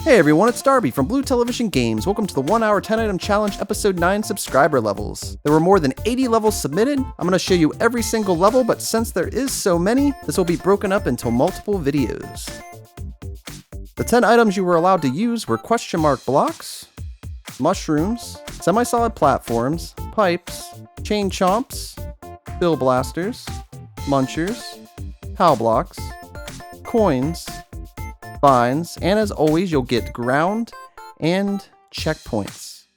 Hey everyone, it's Darby from Blue Television Games. Welcome to the 1 hour 10 item challenge episode 9 subscriber levels. There were more than 80 levels submitted. I'm going to show you every single level, but since there is so many, this will be broken up into multiple videos. The 10 items you were allowed to use were question mark blocks, mushrooms, semi-solid platforms, pipes, chain chomps, bill blasters, munchers, POW blocks, coins, vines, and as always, you'll get ground and checkpoints.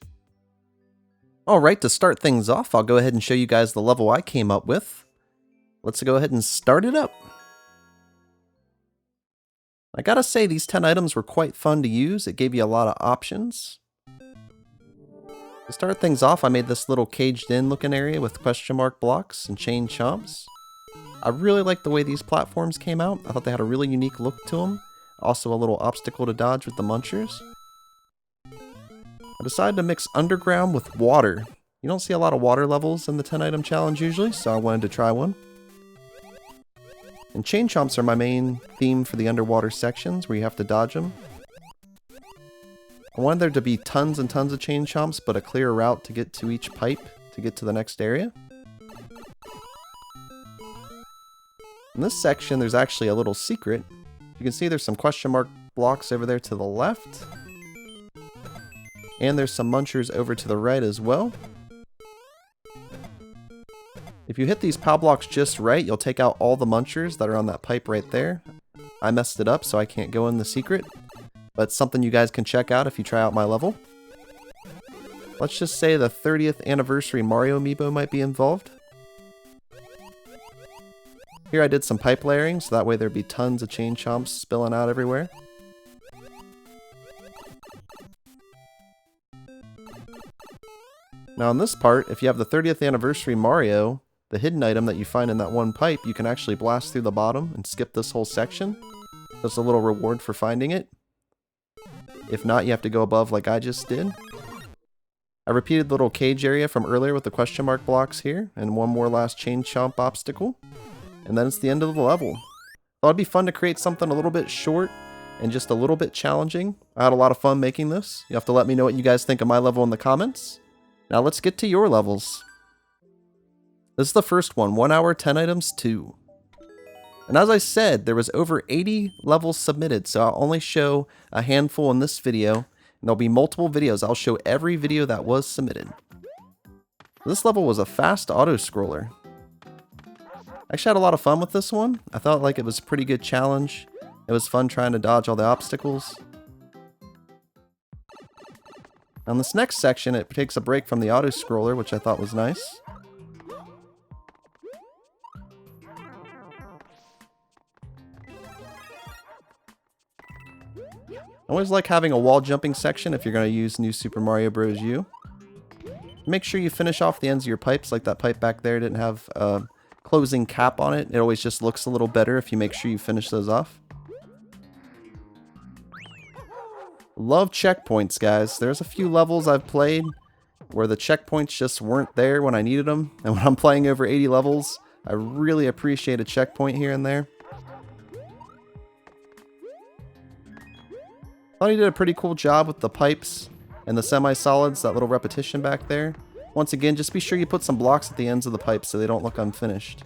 Alright, to start things off, I'll go ahead and show you guys the level I came up with. Let's go ahead and start it up. I gotta say, these 10 items were quite fun to use. It gave you a lot of options. To start things off, I made this little caged in looking area with question mark blocks and chain chomps. I really like the way these platforms came out. I thought they had a really unique look to them. Also a little obstacle to dodge with the munchers. I decided to mix underground with water. You don't see a lot of water levels in the 10 item challenge usually, so I wanted to try one. And chain chomps are my main theme for the underwater sections where you have to dodge them. I wanted there to be tons and tons of chain chomps, but a clear route to get to each pipe to get to the next area. In this section, there's actually a little secret. You can see there's some question mark blocks over there to the left. And there's some munchers over to the right as well. If you hit these POW blocks just right, you'll take out all the munchers that are on that pipe right there. I messed it up, so I can't go in the secret. But it's something you guys can check out if you try out my level. Let's just say the 30th anniversary Mario amiibo might be involved. Here I did some pipe layering, so that way there'd be tons of chain chomps spilling out everywhere. Now in this part, if you have the 30th anniversary Mario, the hidden item that you find in that one pipe, you can actually blast through the bottom and skip this whole section. That's a little reward for finding it. If not, you have to go above like I just did. I repeated the little cage area from earlier with the question mark blocks here, and one more last chain chomp obstacle. And then it's the end of the level. Thought it'd be fun to create something a little bit short and just a little bit challenging. I had a lot of fun making this. You have to let me know what you guys think of my level in the comments. Now let's get to your levels. This is the first one, 1 hour 10 items 2. And as I said, there was over 80 levels submitted, so I'll only show a handful in this video. And there'll be multiple videos. I'll show every video that was submitted. This level was a fast auto-scroller. I actually had a lot of fun with this one. I felt like it was a pretty good challenge. It was fun trying to dodge all the obstacles. On this next section, it takes a break from the auto-scroller, which I thought was nice. I always like having a wall jumping section if you're going to use New Super Mario Bros. U. Make sure you finish off the ends of your pipes, like that pipe back there didn't have closing cap on it. It always just looks a little better if you make sure you finish those off. Love checkpoints, guys. There's a few levels I've played where the checkpoints just weren't there when I needed them. And when I'm playing over 80 levels, I really appreciate a checkpoint here and there. Thought he did a pretty cool job with the pipes and the semi-solids, that little repetition back there. Once again, just be sure you put some blocks at the ends of the pipes so they don't look unfinished.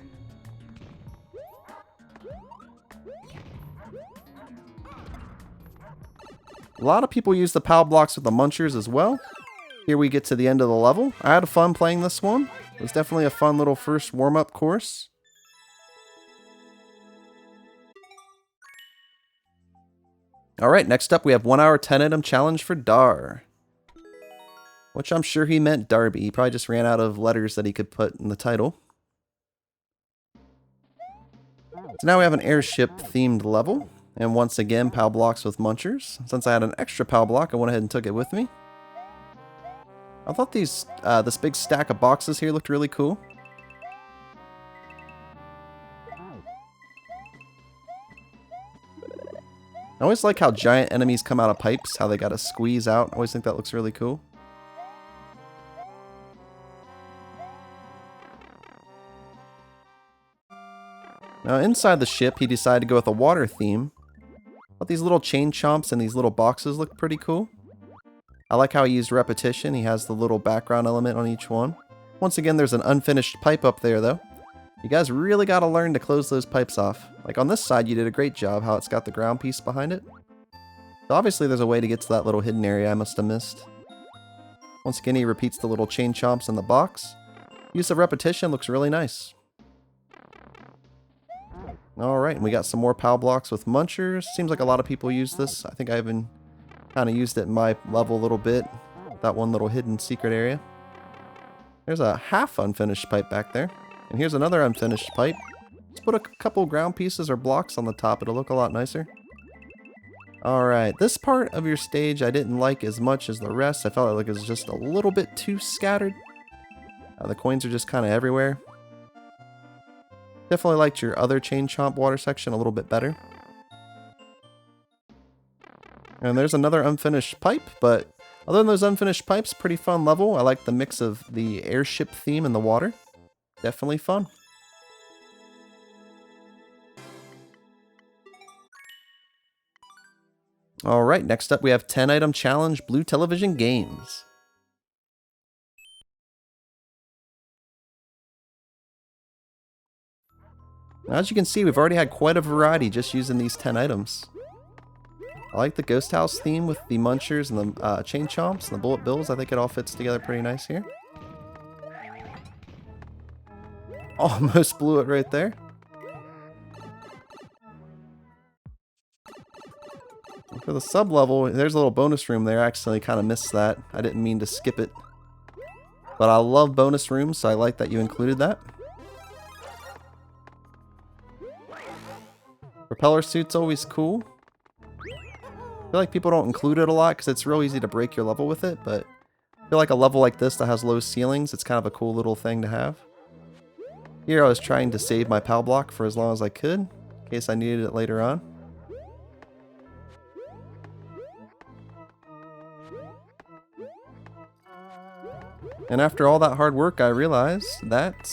A lot of people use the POW blocks with the munchers as well. Here we get to the end of the level. I had fun playing this one. It was definitely a fun little first warm-up course. Alright, next up we have 1 hour 10 item challenge for Dar. Which I'm sure he meant Darby. He probably just ran out of letters that he could put in the title. So now we have an airship themed level. And once again, POW blocks with munchers. Since I had an extra POW block, I went ahead and took it with me. I thought this big stack of boxes here looked really cool. I always like how giant enemies come out of pipes, how they gotta squeeze out. I always think that looks really cool. Now inside the ship, he decided to go with a water theme. But these little chain chomps and these little boxes look pretty cool. I like how he used repetition. He has the little background element on each one. Once again, there's an unfinished pipe up there though. You guys really got to learn to close those pipes off. Like on this side, you did a great job how it's got the ground piece behind it. So obviously there's a way to get to that little hidden area I must have missed. Once again, he repeats the little chain chomps in the box. Use of repetition looks really nice. Alright, and we got some more POW blocks with munchers. Seems like a lot of people use this. I think I even kind of used it in my level a little bit. That one little hidden secret area. There's a half unfinished pipe back there. And here's another unfinished pipe. Let's put a couple ground pieces or blocks on the top. It'll look a lot nicer. Alright, this part of your stage I didn't like as much as the rest. I felt like it was just a little bit too scattered. The coins are just kind of everywhere. Definitely liked your other chain chomp water section a little bit better. And there's another unfinished pipe, but other than those unfinished pipes, pretty fun level. I like the mix of the airship theme and the water. Definitely fun. Alright, next up we have 10 item challenge Blue Television Games. Now, as you can see, we've already had quite a variety just using these 10 items. I like the ghost house theme with the munchers and the chain chomps and the bullet bills. I think it all fits together pretty nice here. Almost blew it right there. For the sub level, there's a little bonus room there. I accidentally kind of missed that. I didn't mean to skip it. But I love bonus rooms, so I like that you included that. Propeller suit's always cool. I feel like people don't include it a lot because it's real easy to break your level with it, but I feel like a level like this that has low ceilings, it's kind of a cool little thing to have. Here I was trying to save my POW block for as long as I could, in case I needed it later on. And after all that hard work, I realized that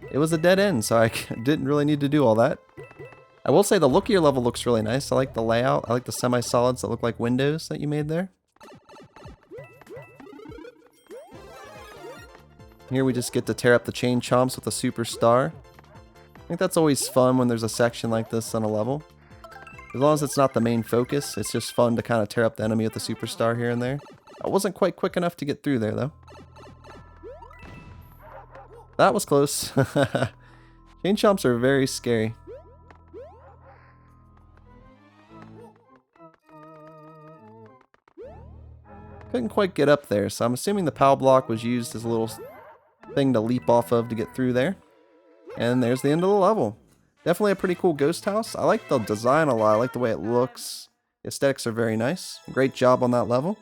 it was a dead end, so I didn't really need to do all that. I will say the look of your level looks really nice. I like the layout. I like the semi-solids that look like windows that you made there. Here we just get to tear up the chain chomps with a superstar. I think that's always fun when there's a section like this on a level. As long as it's not the main focus, it's just fun to kind of tear up the enemy with the superstar here and there. I wasn't quite quick enough to get through there though. That was close. Chain chomps are very scary. Couldn't quite get up there, so I'm assuming the POW block was used as a little thing to leap off of to get through there. And there's the end of the level. Definitely a pretty cool ghost house. I like the design a lot. I like the way it looks. The aesthetics are very nice. Great job on that level.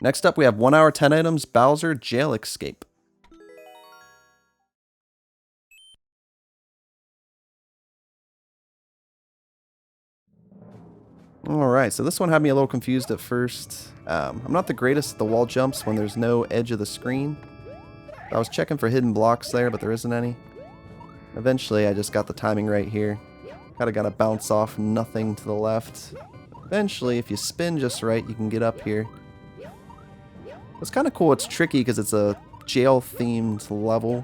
Next up we have 1 hour 10 items Bowser Jail Escape. Alright, so this one had me a little confused at first. I'm not the greatest at the wall jumps when there's no edge of the screen. I was checking for hidden blocks there, but there isn't any. Eventually, I just got the timing right here. Kinda gotta bounce off nothing to the left. Eventually, if you spin just right, you can get up here. It's kinda cool, it's tricky because it's a jail-themed level.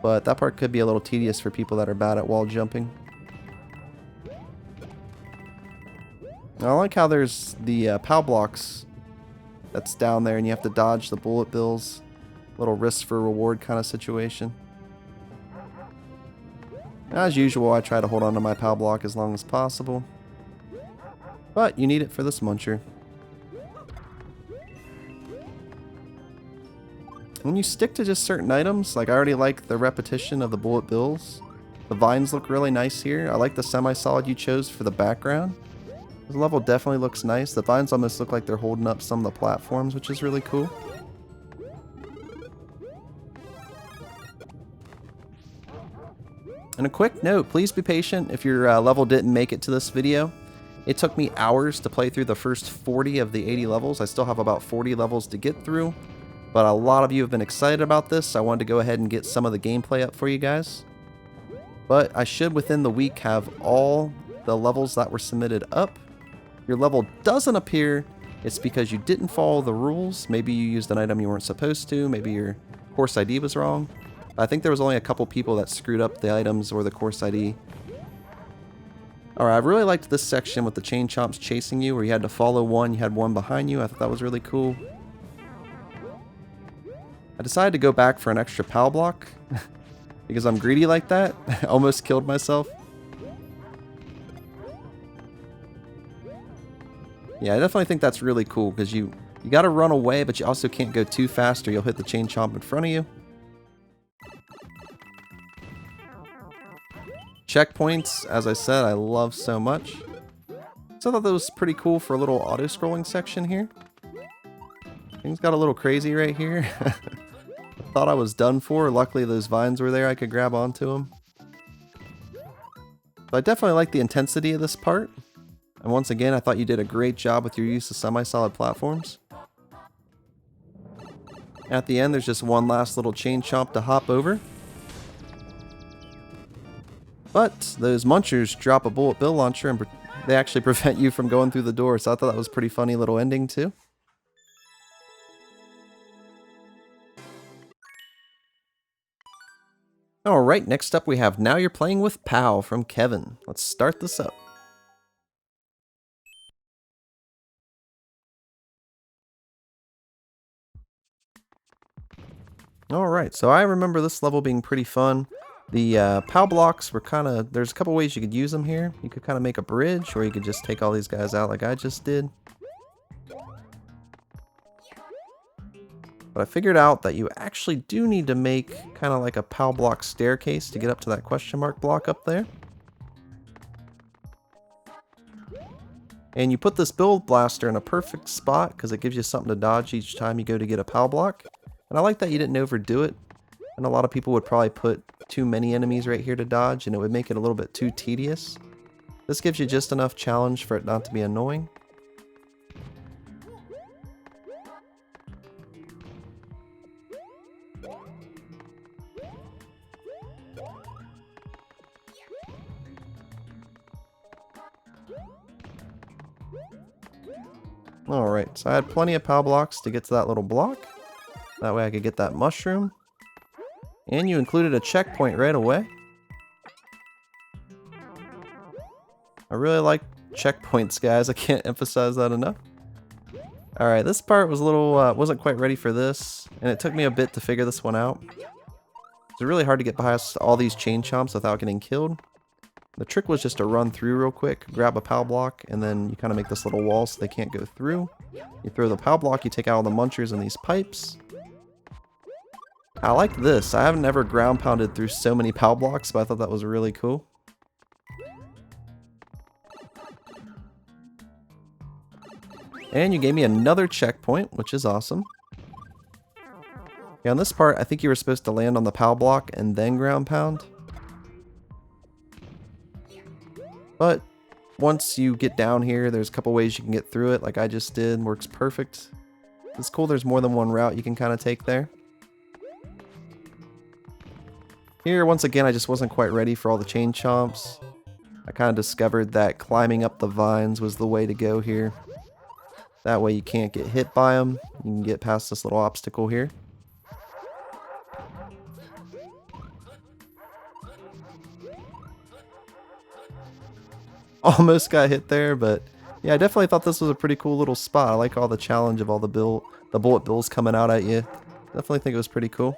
But that part could be a little tedious for people that are bad at wall jumping. I like how there's the POW blocks that's down there and you have to dodge the bullet bills. Little risk for reward kind of situation. As usual, I try to hold on to my POW block as long as possible. But you need it for this muncher. When you stick to just certain items, like I already like the repetition of the bullet bills. The vines look really nice here. I like the semi-solid you chose for the background. This level definitely looks nice. The vines almost look like they're holding up some of the platforms, which is really cool. And a quick note, please be patient if your level didn't make it to this video. It took me hours to play through the first 40 of the 80 levels. I still have about 40 levels to get through, but a lot of you have been excited about this, so I wanted to go ahead and get some of the gameplay up for you guys. But I should within the week have all the levels that were submitted up. Your level doesn't appear, it's because you didn't follow the rules. Maybe you used an item you weren't supposed to, maybe your course ID was wrong. I think there was only a couple people that screwed up the items or the course ID. Alright, I really liked this section with the chain chomps chasing you, where you had to follow one, you had one behind you. I thought that was really cool. I decided to go back for an extra POW block, because I'm greedy like that. I almost killed myself. Yeah, I definitely think that's really cool, because you gotta run away, but you also can't go too fast or you'll hit the chain chomp in front of you. Checkpoints, as I said, I love so much. So I thought that was pretty cool for a little auto-scrolling section here. Things got a little crazy right here. I thought I was done for. Luckily those vines were there, I could grab onto them. But I definitely like the intensity of this part. And once again, I thought you did a great job with your use of semi-solid platforms. At the end, there's just one last little chain chomp to hop over. But those munchers drop a bullet bill launcher and they actually prevent you from going through the door. So I thought that was a pretty funny little ending too. Alright, next up we have Now You're Playing with POW from Kevin. Let's start this up. Alright, so I remember this level being pretty fun. The POW blocks were kind of, there's a couple ways you could use them here. You could kind of make a bridge, or you could just take all these guys out like I just did. But I figured out that you actually do need to make kind of like a POW block staircase to get up to that question mark block up there. And you put this build blaster in a perfect spot because it gives you something to dodge each time you go to get a POW block. And I like that you didn't overdo it. And a lot of people would probably put too many enemies right here to dodge, and it would make it a little bit too tedious. This gives you just enough challenge for it not to be annoying. Alright, so I had plenty of POW blocks to get to that little block. That way I could get that mushroom. And you included a checkpoint right away. I really like checkpoints, guys. I can't emphasize that enough. Alright, this part was a little, wasn't quite ready for this. And it took me a bit to figure this one out. It's really hard to get past all these chain chomps without getting killed. The trick was just to run through real quick, grab a POW block, and then you kind of make this little wall so they can't go through. You throw the POW block, you take out all the munchers and these pipes. I like this. I haven't ever ground pounded through so many POW blocks, but I thought that was really cool. And you gave me another checkpoint, which is awesome. Yeah, on this part, I think you were supposed to land on the POW block and then ground pound. But once you get down here, there's a couple ways you can get through it, like I just did. Works perfect. It's cool there's more than one route you can kind of take there. Here, once again, I just wasn't quite ready for all the chain chomps. I kind of discovered that climbing up the vines was the way to go here. That way you can't get hit by them. You can get past this little obstacle here. Almost got hit there, but yeah, I definitely thought this was a pretty cool little spot. I like all the challenge of all the bullet bills coming out at you. Definitely think it was pretty cool.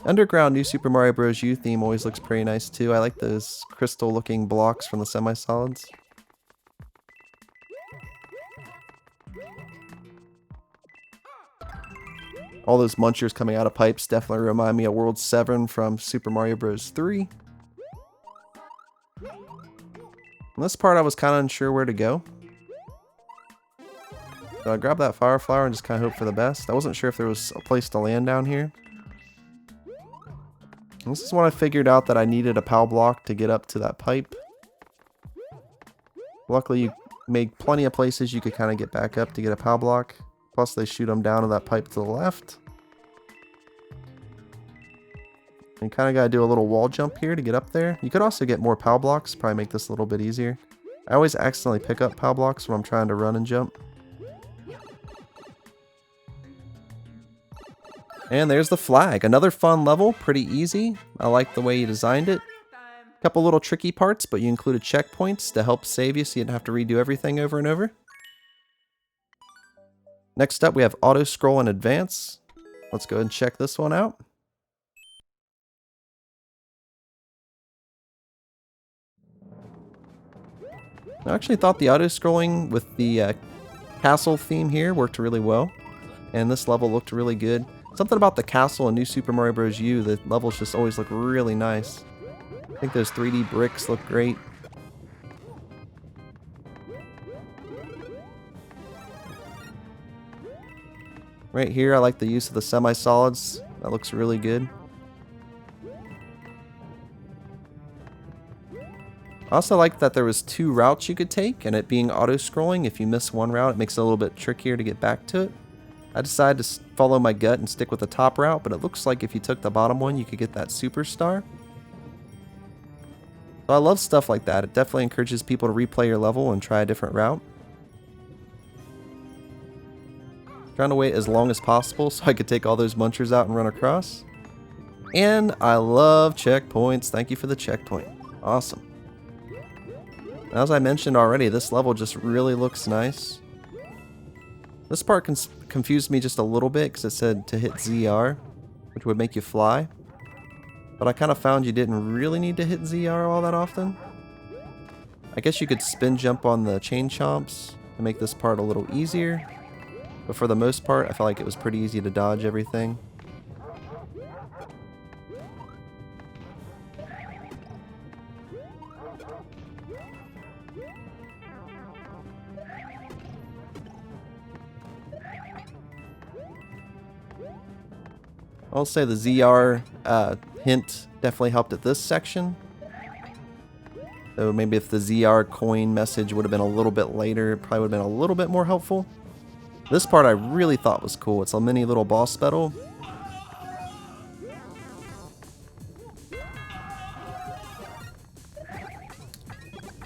Underground New Super Mario Bros. U theme always looks pretty nice too. I like those crystal looking blocks from the semi-solids. All those munchers coming out of pipes definitely remind me of World 7 from Super Mario Bros. 3. In this part I was kind of unsure where to go. So I grabbed that fire flower and just kind of hope for the best. I wasn't sure if there was a place to land down here. And this is when I figured out that I needed a POW block to get up to that pipe. Luckily you made plenty of places you could kind of get back up to get a POW block. Plus they shoot them down to that pipe to the left. And kind of got to do a little wall jump here to get up there. You could also get more POW blocks, probably make this a little bit easier. I always accidentally pick up POW blocks when I'm trying to run and jump. And there's the flag. Another fun level, pretty easy. I like the way you designed it. Couple little tricky parts, but you included checkpoints to help save you so you didn't have to redo everything over and over. Next up, we have Autoscroll and Advance. Let's go ahead and check this one out. I actually thought the auto-scrolling with the castle theme here worked really well. And this level looked really good. Something about the castle in New Super Mario Bros. U, the levels just always look really nice. I think those 3D bricks look great. Right here, I like the use of the semi-solids. That looks really good. I also like that there was 2 routes you could take, and it being auto-scrolling, if you miss one route, it makes it a little bit trickier to get back to it. I decided to follow my gut and stick with the top route, but it looks like if you took the bottom one, you could get that superstar. So I love stuff like that. It definitely encourages people to replay your level and try a different route. Trying to wait as long as possible so I could take all those munchers out and run across. And I love checkpoints. Thank you for the checkpoint. Awesome. As I mentioned already, this level just really looks nice. This part confused me just a little bit because it said to hit ZR, which would make you fly. But I kind of found you didn't really need to hit ZR all that often. I guess you could spin jump on the chain chomps to make this part a little easier. But for the most part, I felt like it was pretty easy to dodge everything. I'll say the ZR hint definitely helped at this section. So maybe if the ZR coin message would have been a little bit later, it probably would have been a little bit more helpful. This part I really thought was cool. It's a mini little boss battle. The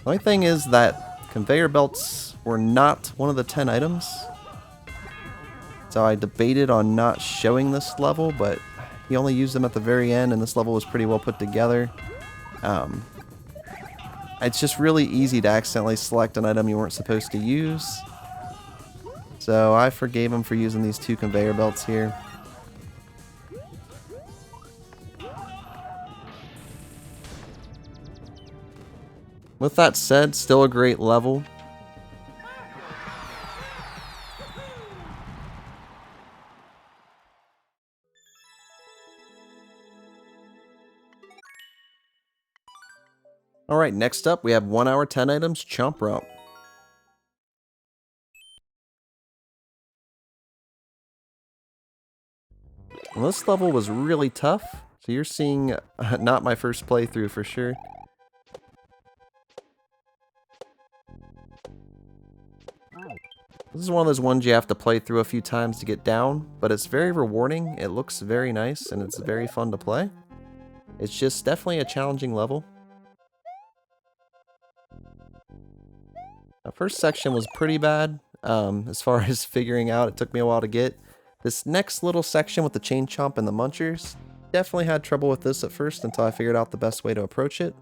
only thing is that conveyor belts were not one of the 10 items. So I debated on not showing this level, but he only used them at the very end, and this level was pretty well put together. It's just really easy to accidentally select an item you weren't supposed to use. So I forgave him for using these 2 conveyor belts here. With that said, still a great level. Alright, next up we have 1 hour 10 items, Chomp Romp. Well, this level was really tough, so you're seeing not my first playthrough for sure. This is one of those ones you have to play through a few times to get down, but it's very rewarding, it looks very nice, and it's very fun to play. It's just definitely a challenging level. The first section was pretty bad, as far as figuring out. It took me a while to get. This next little section with the chain chomp and the munchers, definitely had trouble with this at first until I figured out the best way to approach it.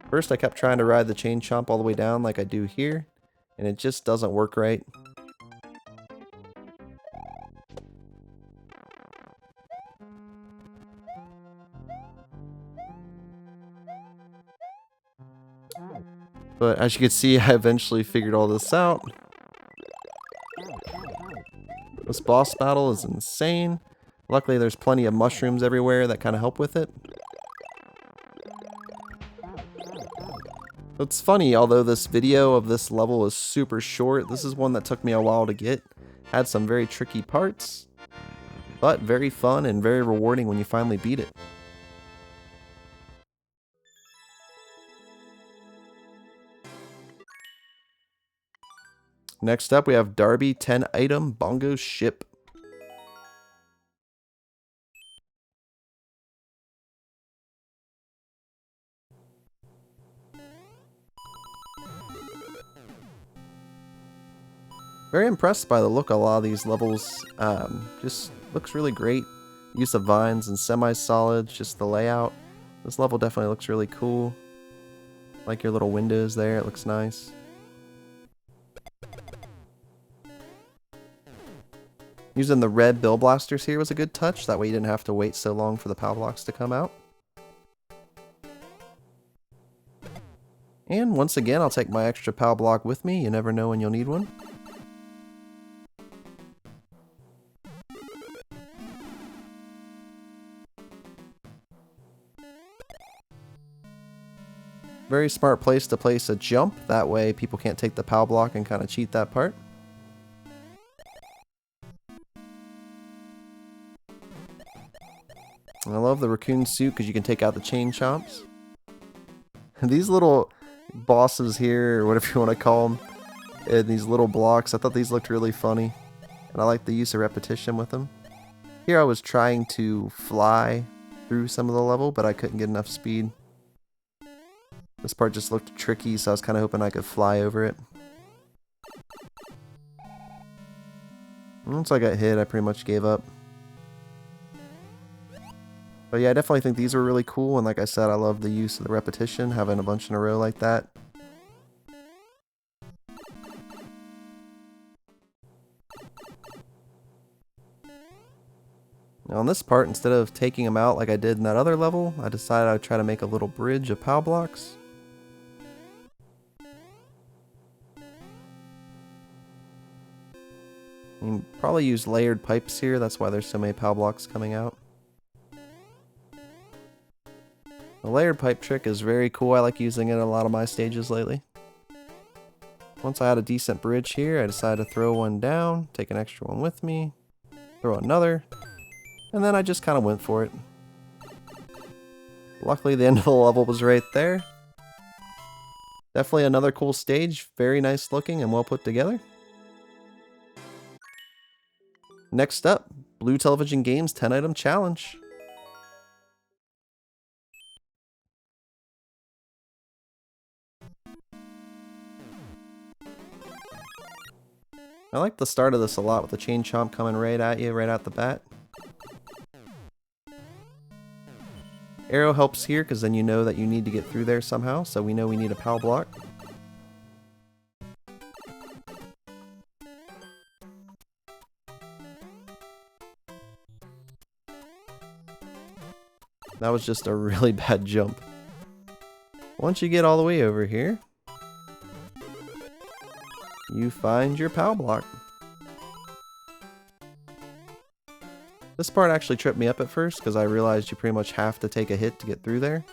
First I kept trying to ride the chain chomp all the way down like I do here, and it just doesn't work right. But as you can see, I eventually figured all this out. This boss battle is insane. Luckily there's plenty of mushrooms everywhere that kind of help with it. It's funny, although this video of this level is super short, this is one that took me a while to get. Had some very tricky parts, but very fun and very rewarding when you finally beat it. Next up we have Darby 10 item bongo ship. Very impressed by the look of a lot of these levels. Just looks really great. Use of vines and semi-solids, just the layout. This level definitely looks really cool. Like your little windows there, it looks nice. Using the red bill blasters here was a good touch. That way you didn't have to wait so long for the POW blocks to come out. And once again, I'll take my extra POW block with me. You never know when you'll need one. Very smart place to place a jump. That way people can't take the POW block and kind of cheat that part. I love the raccoon suit because you can take out the chain chomps. These little bosses here, or whatever you want to call them, and these little blocks, I thought these looked really funny. And I like the use of repetition with them. Here I was trying to fly through some of the level, but I couldn't get enough speed. This part just looked tricky, so I was kind of hoping I could fly over it. Once I got hit, I pretty much gave up. But yeah, I definitely think these are really cool, and like I said, I love the use of the repetition, having a bunch in a row like that. Now on this part, instead of taking them out like I did in that other level, I decided I'd try to make a little bridge of POW blocks. You can probably use layered pipes here, that's why there's so many POW blocks coming out. The layered pipe trick is very cool. I like using it in a lot of my stages lately. Once I had a decent bridge here, I decided to throw one down, take an extra one with me, throw another, and then I just kind of went for it. Luckily, the end of the level was right there. Definitely another cool stage, very nice looking and well put together. Next up, Blue Television Games 10-item challenge. I like the start of this a lot with the chain chomp coming right at you, right out the bat. Arrow helps here because then you know that you need to get through there somehow, so we know we need a POW block. That was just a really bad jump. Once you get all the way over here, you find your POW block. This part actually tripped me up at first because I realized you pretty much have to take a hit to get through there.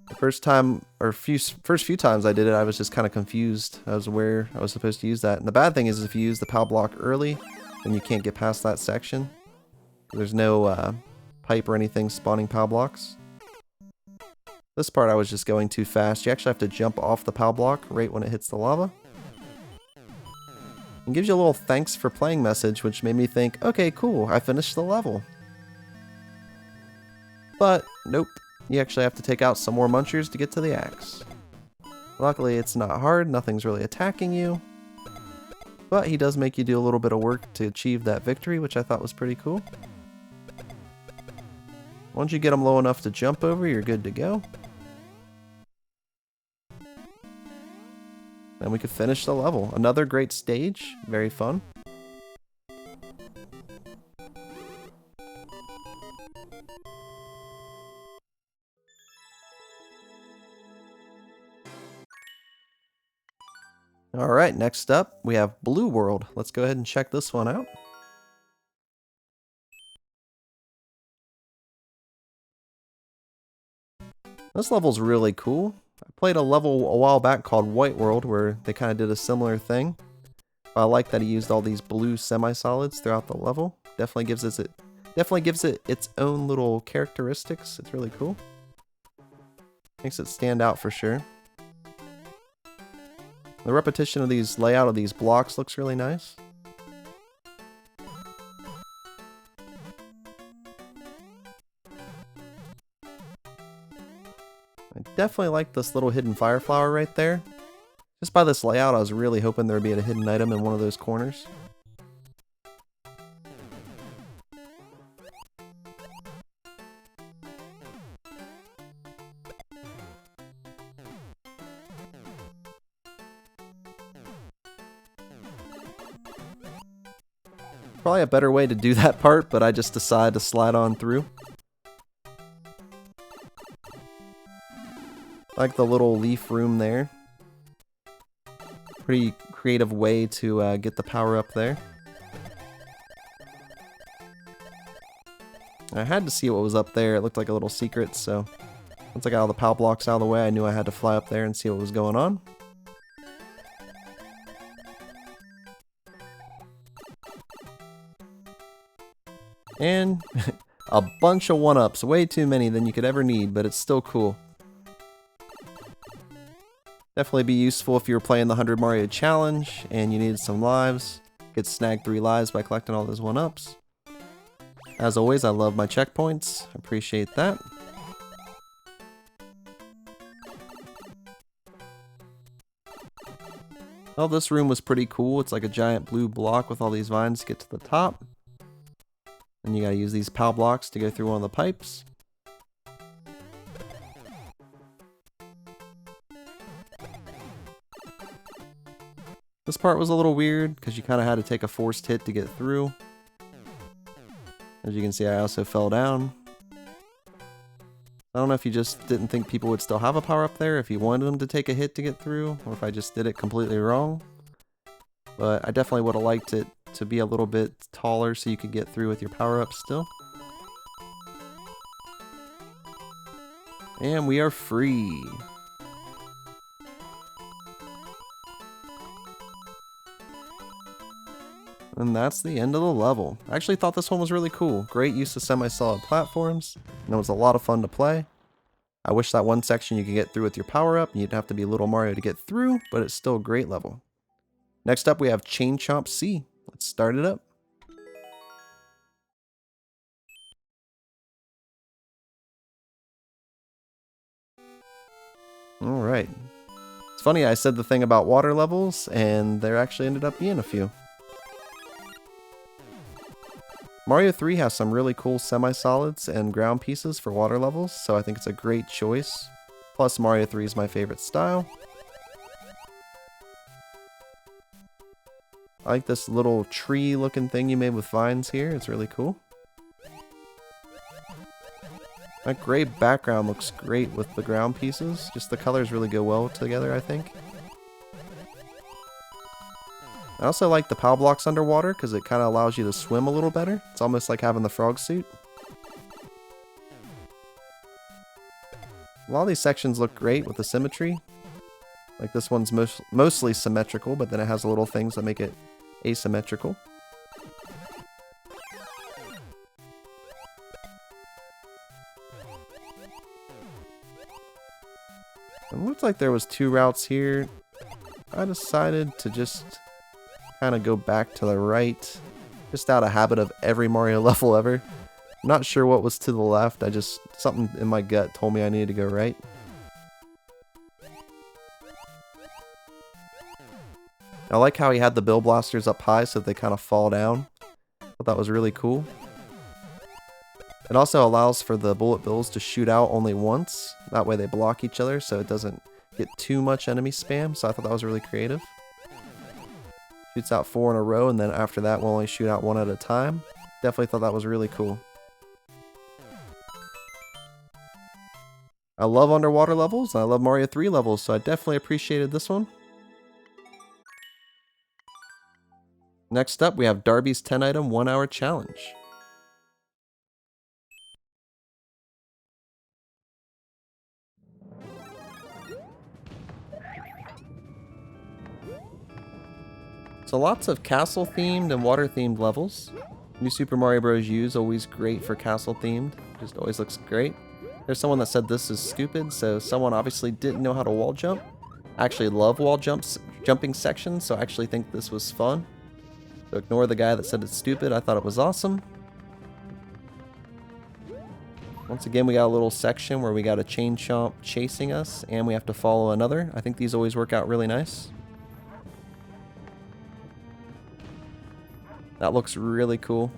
The first few times I did it, I was just kind of confused as to where I was supposed to use that. And the bad thing is if you use the POW block early, then you can't get past that section. There's no pipe or anything spawning POW blocks. This part I was just going too fast. You actually have to jump off the POW block right when it hits the lava. It gives you a little thanks for playing message, which made me think, okay, cool, I finished the level. But, nope. You actually have to take out some more munchers to get to the axe. Luckily, it's not hard, nothing's really attacking you. But he does make you do a little bit of work to achieve that victory, which I thought was pretty cool. Once you get them low enough to jump over, you're good to go. And we could finish the level. Another great stage, very fun. Alright, next up we have Blue World. Let's go ahead and check this one out. This level's really cool. I played a level a while back called White World where they kind of did a similar thing. I like that he used all these blue semi-solids throughout the level. Definitely gives it its own little characteristics. It's really cool. Makes it stand out for sure. The repetition of these layout of these blocks looks really nice. I definitely like this little hidden fire flower right there. Just by this layout, I was really hoping there would be a hidden item in one of those corners. Probably a better way to do that part, but I just decided to slide on through. Like the little leaf room there. Pretty creative way to get the power up there. I had to see what was up there. It looked like a little secret, so once I got all the POW blocks out of the way, I knew I had to fly up there and see what was going on. And a bunch of 1-ups, way too many than you could ever need, but it's still cool. Definitely be useful if you were playing the 100 Mario Challenge and you needed some lives. Could snag 3 lives by collecting all those 1-ups. As always, I love my checkpoints. Appreciate that. Well, this room was pretty cool. It's like a giant blue block with all these vines to get to the top. And you gotta use these POW blocks to go through one of the pipes. This part was a little weird because you kind of had to take a forced hit to get through. As you can see, I also fell down. I don't know if you just didn't think people would still have a power up there, if you wanted them to take a hit to get through, or if I just did it completely wrong. But I definitely would have liked it to be a little bit taller so you could get through with your power up still. And we are free. And that's the end of the level. I actually thought this one was really cool. Great use of semi-solid platforms, and it was a lot of fun to play. I wish that one section you could get through with your power-up, and you'd have to be Little Mario to get through, but it's still a great level. Next up we have Chomp Sea. Let's start it up. Alright. It's funny, I said the thing about water levels, and there actually ended up being a few. Mario 3 has some really cool semi-solids and ground pieces for water levels, so I think it's a great choice. Plus, Mario 3 is my favorite style. I like this little tree-looking thing you made with vines here. It's really cool. That gray background looks great with the ground pieces. Just the colors really go well together, I think. I also like the POW blocks underwater because it kind of allows you to swim a little better. It's almost like having the frog suit. A lot of these sections look great with the symmetry. Like this one's mostly symmetrical, but then it has little things that make it asymmetrical. It looked like there was 2 routes here. I decided to just kind of go back to the right, just out of habit of every Mario level ever. I'm not sure what was to the left. Something in my gut told me I needed to go right. I like how he had the bill blasters up high so they kind of fall down. I thought that was really cool. It also allows for the bullet bills to shoot out only once. That way they block each other so it doesn't get too much enemy spam. So I thought that was really creative. Shoots out 4 in a row, and then after that we'll only shoot out 1 at a time. Definitely thought that was really cool. I love underwater levels, and I love Mario 3 levels, so I definitely appreciated this one. Next up, we have Darby's 10-item 1-hour challenge. So lots of castle-themed and water-themed levels. New Super Mario Bros. U is always great for castle-themed. Just always looks great. There's someone that said this is stupid, so someone obviously didn't know how to wall jump. I actually love wall jumping sections, so I actually think this was fun. So ignore the guy that said it's stupid. I thought it was awesome. Once again, we got a little section where we got a chain chomp chasing us, and we have to follow another. I think these always work out really nice. That looks really cool.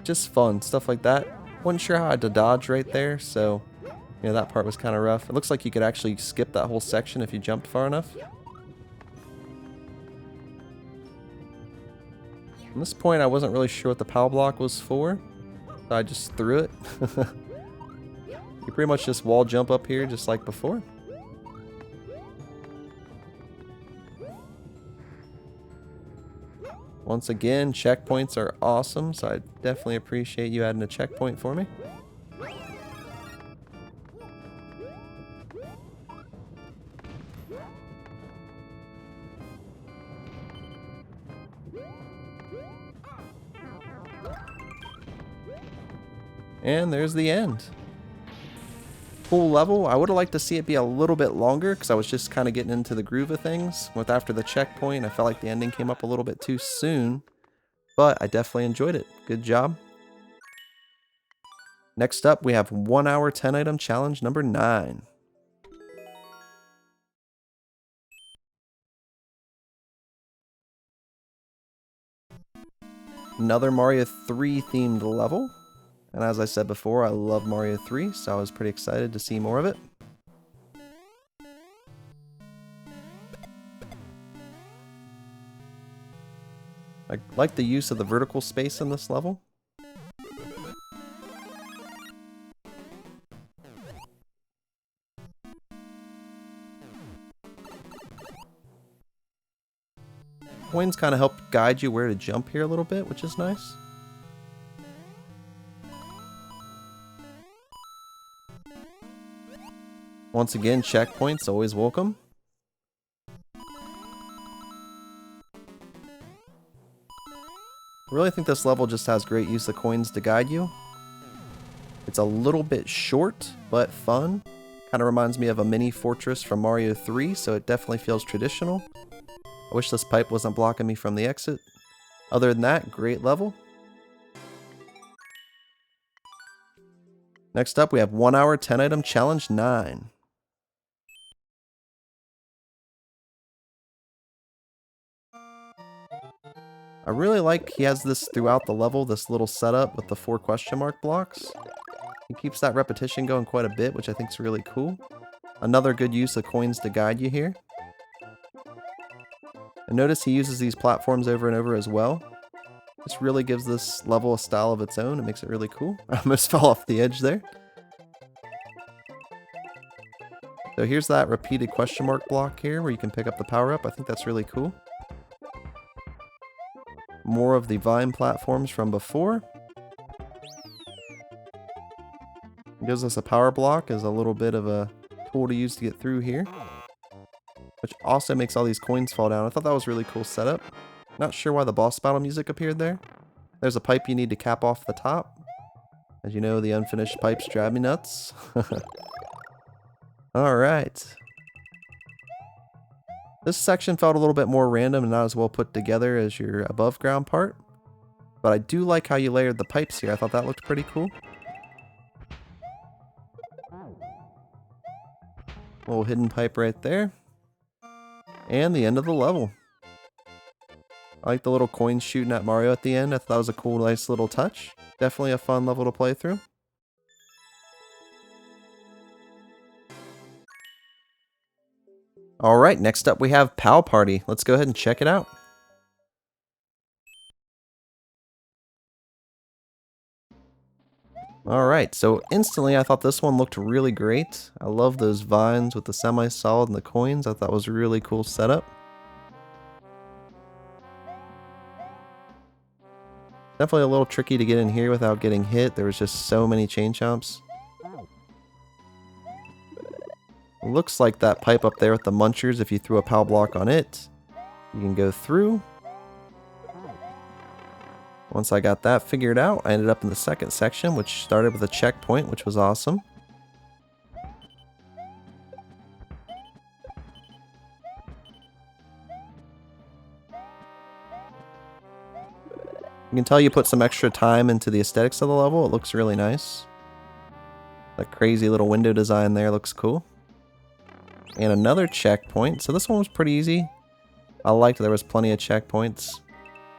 Just fun, stuff like that. Wasn't sure how I had to dodge right there, so you know, that part was kind of rough. It looks like you could actually skip that whole section if you jumped far enough. At this point, I wasn't really sure what the POW block was for, so I just threw it. You pretty much just wall jump up here just like before. Once again, checkpoints are awesome, so I definitely appreciate you adding a checkpoint for me. And there's the end. Cool level. I would have liked to see it be a little bit longer because I was just kind of getting into the groove of things. With after the checkpoint, I felt like the ending came up a little bit too soon. But I definitely enjoyed it. Good job. Next up, we have 1 hour 10 item challenge number 9. Another Mario 3 themed level. And as I said before, I love Mario 3, so I was pretty excited to see more of it. I like the use of the vertical space in this level. Coins kind of help guide you where to jump here a little bit, which is nice. Once again, checkpoints, always welcome. I really think this level just has great use of coins to guide you. It's a little bit short, but fun. Kind of reminds me of a mini fortress from Mario 3, so it definitely feels traditional. I wish this pipe wasn't blocking me from the exit. Other than that, great level. Next up, we have 1 hour 10 item challenge 9. I really like he has this throughout the level, this little setup with the 4 question mark blocks. He keeps that repetition going quite a bit, which I think is really cool. Another good use of coins to guide you here. And notice he uses these platforms over and over as well. This really gives this level a style of its own. It makes it really cool. I almost fell off the edge there. So here's that repeated question mark block here where you can pick up the power up. I think that's really cool. More of the vine platforms from before. It gives us a power block as a little bit of a tool to use to get through here. Which also makes all these coins fall down. I thought that was a really cool setup. Not sure why the boss battle music appeared there. There's a pipe you need to cap off the top. As you know, the unfinished pipes drive me nuts. Alright. This section felt a little bit more random and not as well put together as your above ground part. But I do like how you layered the pipes here. I thought that looked pretty cool. Little hidden pipe right there. And the end of the level. I like the little coins shooting at Mario at the end. I thought that was a cool, nice little touch. Definitely a fun level to play through. Alright, next up we have POW Party. Let's go ahead and check it out. Alright, so instantly I thought this one looked really great. I love those vines with the semi-solid and the coins. I thought that was a really cool setup. Definitely a little tricky to get in here without getting hit. There was just so many chain chomps. Looks like that pipe up there with the munchers, if you threw a POW block on it, you can go through. Once I got that figured out, I ended up in the second section, which started with a checkpoint, which was awesome. You can tell you put some extra time into the aesthetics of the level. It looks really nice. The crazy little window design there looks cool. And another checkpoint. So this one was pretty easy. I liked there was plenty of checkpoints.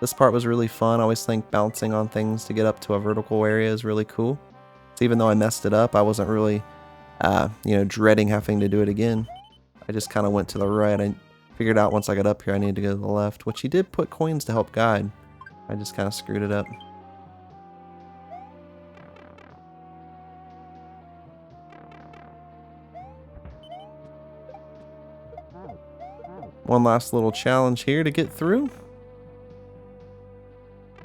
This part was really fun. I always think bouncing on things to get up to a vertical area is really cool. So even though I messed it up, I wasn't really, dreading having to do it again. I just kind of went to the right. I figured out once I got up here I needed to go to the left, which he did put coins to help guide. I just kind of screwed it up. One last little challenge here to get through.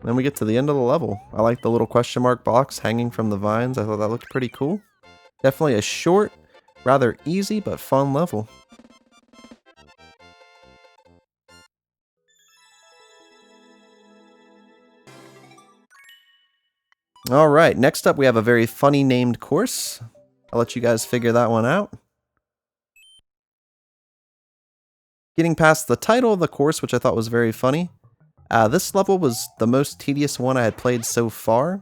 Then we get to the end of the level. I like the little question mark box hanging from the vines. I thought that looked pretty cool. Definitely a short, rather easy but fun level. Alright, next up we have a very funny named course. I'll let you guys figure that one out. Getting past the title of the course, which I thought was very funny. This level was the most tedious one I had played so far.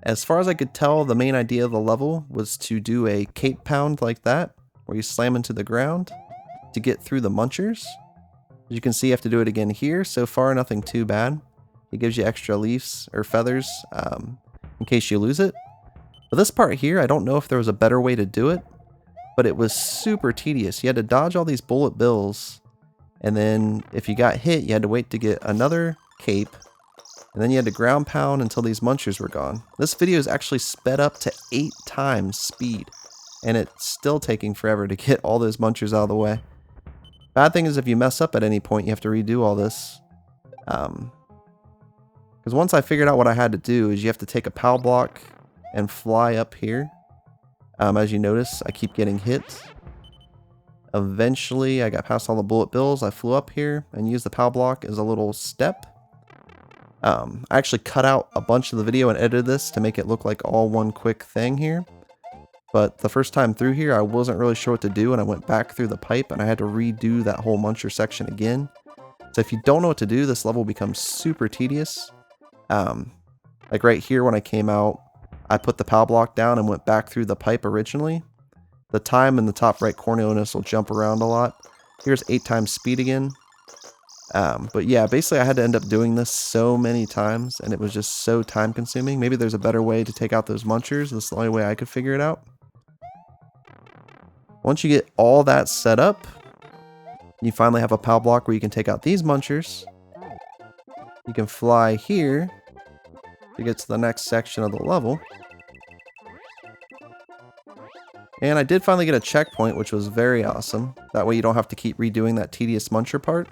As far as I could tell, the main idea of the level was to do a cape pound like that, where you slam into the ground to get through the munchers. As you can see, you have to do it again here. So far, nothing too bad. It gives you extra leaves or feathers in case you lose it. But this part here, I don't know if there was a better way to do it, but it was super tedious. You had to dodge all these bullet bills, and then if you got hit, you had to wait to get another cape, and then you had to ground pound until these munchers were gone. This video is actually sped up to 8 times speed, and it's still taking forever to get all those munchers out of the way. Bad thing is if you mess up at any point, you have to redo all this. Because once I figured out what I had to do is you have to take a POW block and fly up here. As you notice, I keep getting hit. Eventually, I got past all the bullet bills. I flew up here and used the POW block as a little step. I actually cut out a bunch of the video and edited this to make it look like all one quick thing here. But the first time through here, I wasn't really sure what to do, and I went back through the pipe, and I had to redo that whole muncher section again. So if you don't know what to do, this level becomes super tedious. Like right here when I came out, I put the POW block down and went back through the pipe originally. The time in the top right corner on this will jump around a lot. Here's 8 times speed again. But yeah, basically I had to end up doing this so many times, and it was just so time consuming. Maybe there's a better way to take out those munchers. This is the only way I could figure it out. Once you get all that set up, you finally have a POW block where you can take out these munchers. You can fly here to get to the next section of the level. And I did finally get a checkpoint, which was very awesome. That way you don't have to keep redoing that tedious muncher part.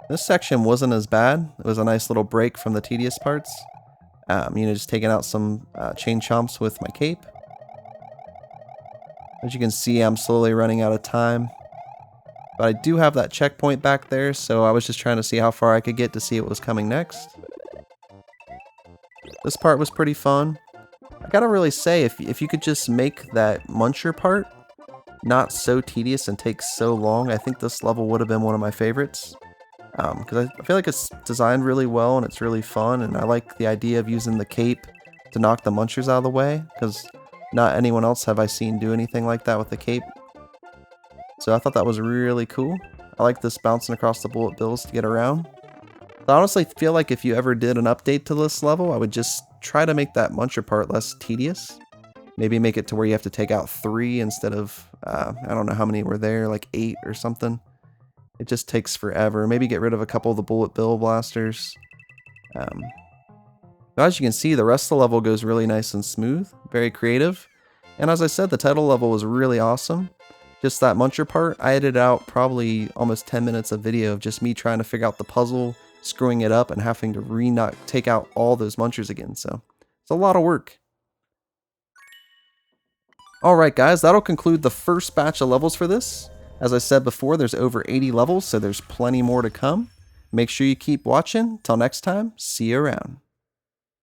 This section wasn't as bad. It was a nice little break from the tedious parts. Just taking out some chain chomps with my cape. As you can see, I'm slowly running out of time. But I do have that checkpoint back there, so I was just trying to see how far I could get to see what was coming next. This part was pretty fun. I gotta really say, if you could just make that muncher part not so tedious and take so long, I think this level would have been one of my favorites. Because I feel like it's designed really well and it's really fun, and I like the idea of using the cape to knock the munchers out of the way, because not anyone else have I seen do anything like that with the cape. So I thought that was really cool. I like this bouncing across the bullet bills to get around. I honestly feel like if you ever did an update to this level, I would just try to make that muncher part less tedious. Maybe make it to where you have to take out 3 instead of, I don't know how many were there, like 8 or something. It just takes forever. Maybe get rid of a couple of the bullet bill blasters. But as you can see, the rest of the level goes really nice and smooth. Very creative. And as I said, the title level was really awesome. Just that muncher part, I edited out probably almost 10 minutes of video of just me trying to figure out the puzzle, screwing it up, and having to take out all those munchers again. So it's a lot of work. Alright guys, that'll conclude the first batch of levels for this. As I said before, there's over 80 levels, so there's plenty more to come. Make sure you keep watching. Till next time, see you around.